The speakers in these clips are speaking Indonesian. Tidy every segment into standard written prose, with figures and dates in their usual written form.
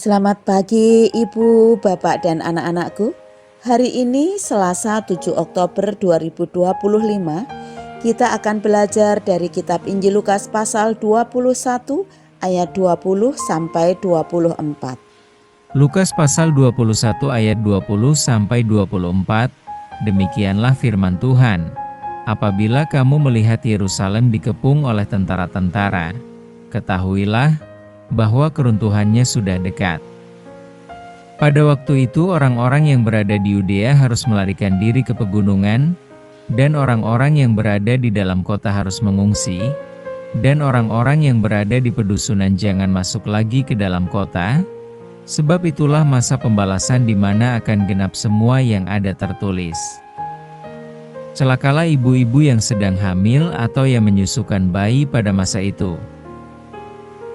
Selamat pagi Ibu, Bapak, dan anak-anakku. Hari ini Selasa 7 Oktober 2025, kita akan belajar dari kitab Injil Lukas pasal 21 ayat 20 sampai 24. Lukas pasal 21 ayat 20 sampai 24, demikianlah firman Tuhan. Apabila kamu melihat Yerusalem dikepung oleh tentara-tentara, ketahuilah bahwa keruntuhannya sudah dekat. Pada waktu itu orang-orang yang berada di Yudea harus melarikan diri ke pegunungan, dan orang-orang yang berada di dalam kota harus mengungsi, dan orang-orang yang berada di pedusunan jangan masuk lagi ke dalam kota, sebab itulah masa pembalasan di mana akan genap semua yang ada tertulis. Celakalah ibu-ibu yang sedang hamil atau yang menyusukan bayi pada masa itu.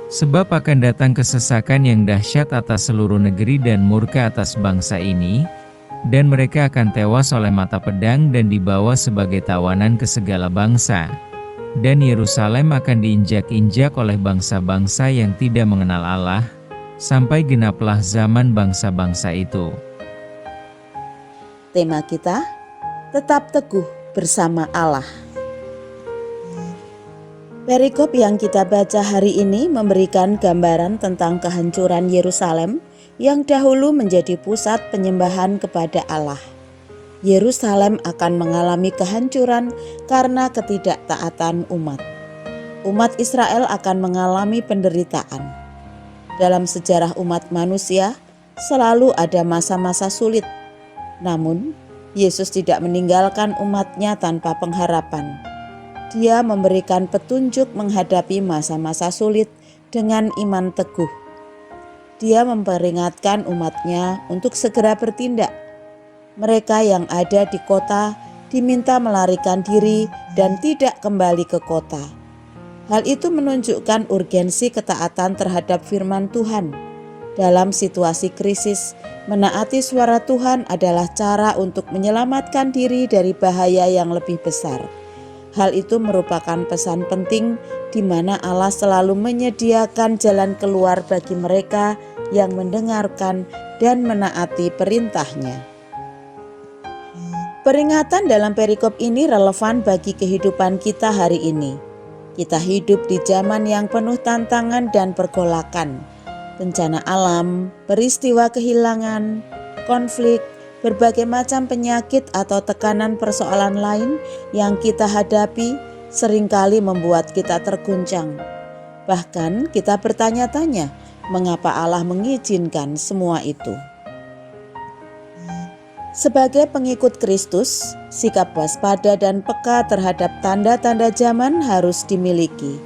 Sebab akan datang kesesakan yang dahsyat atas seluruh negeri dan murka atas bangsa ini, dan mereka akan tewas oleh mata pedang dan dibawa sebagai tawanan ke segala bangsa. Dan Yerusalem akan diinjak-injak oleh bangsa-bangsa yang tidak mengenal Allah, sampai genaplah zaman bangsa-bangsa itu. Tema kita, tetap teguh bersama Allah. Perikop yang kita baca hari ini memberikan gambaran tentang kehancuran Yerusalem yang dahulu menjadi pusat penyembahan kepada Allah. Yerusalem akan mengalami kehancuran karena ketidaktaatan umat. Umat Israel akan mengalami penderitaan. Dalam sejarah umat manusia, selalu ada masa-masa sulit. Namun, Yesus tidak meninggalkan umatnya tanpa pengharapan. Dia memberikan petunjuk menghadapi masa-masa sulit dengan iman teguh. Dia memperingatkan umatnya untuk segera bertindak. Mereka yang ada di kota diminta melarikan diri dan tidak kembali ke kota. Hal itu menunjukkan urgensi ketaatan terhadap firman Tuhan. Dalam situasi krisis, menaati suara Tuhan adalah cara untuk menyelamatkan diri dari bahaya yang lebih besar. Hal itu merupakan pesan penting di mana Allah selalu menyediakan jalan keluar bagi mereka yang mendengarkan dan menaati perintahnya. Peringatan dalam perikop ini relevan bagi kehidupan kita hari ini. Kita hidup di zaman yang penuh tantangan dan pergolakan. Bencana alam, peristiwa kehilangan, konflik, berbagai macam penyakit atau tekanan persoalan lain yang kita hadapi seringkali membuat kita terguncang. Bahkan kita bertanya-tanya, mengapa Allah mengizinkan semua itu? Sebagai pengikut Kristus, sikap waspada dan peka terhadap tanda-tanda zaman harus dimiliki.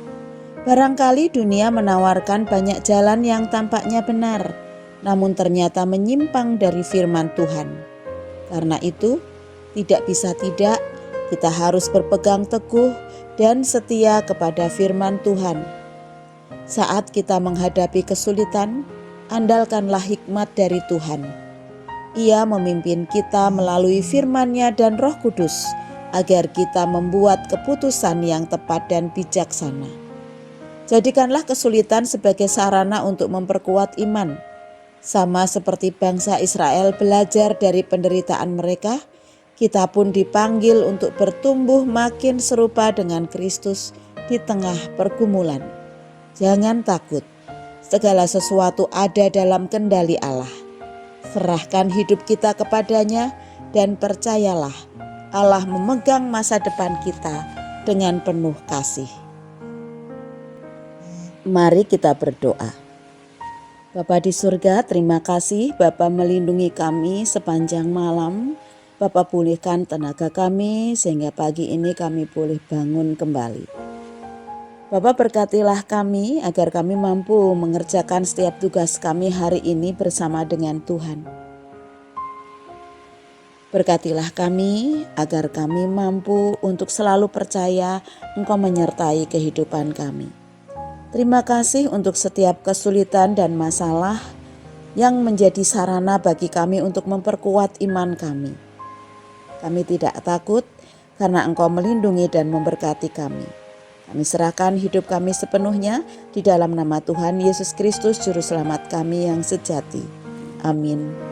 Barangkali dunia menawarkan banyak jalan yang tampaknya benar, namun ternyata menyimpang dari firman Tuhan. Karena itu, tidak bisa tidak, kita harus berpegang teguh dan setia kepada firman Tuhan. Saat kita menghadapi kesulitan, andalkanlah hikmat dari Tuhan. Ia memimpin kita melalui firman-Nya dan Roh Kudus, agar kita membuat keputusan yang tepat dan bijaksana. Jadikanlah kesulitan sebagai sarana untuk memperkuat iman. Sama seperti bangsa Israel belajar dari penderitaan mereka, kita pun dipanggil untuk bertumbuh makin serupa dengan Kristus di tengah pergumulan. Jangan takut, segala sesuatu ada dalam kendali Allah. Serahkan hidup kita kepadanya dan percayalah, Allah memegang masa depan kita dengan penuh kasih. Mari kita berdoa. Bapa di surga, terima kasih Bapa melindungi kami sepanjang malam. Bapa pulihkan tenaga kami sehingga pagi ini kami boleh bangun kembali. Bapa berkatilah kami agar kami mampu mengerjakan setiap tugas kami hari ini bersama dengan Tuhan. Berkatilah kami agar kami mampu untuk selalu percaya Engkau menyertai kehidupan kami. Terima kasih untuk setiap kesulitan dan masalah yang menjadi sarana bagi kami untuk memperkuat iman kami. Kami tidak takut karena Engkau melindungi dan memberkati kami. Kami serahkan hidup kami sepenuhnya di dalam nama Tuhan Yesus Kristus Juru Selamat kami yang sejati. Amin.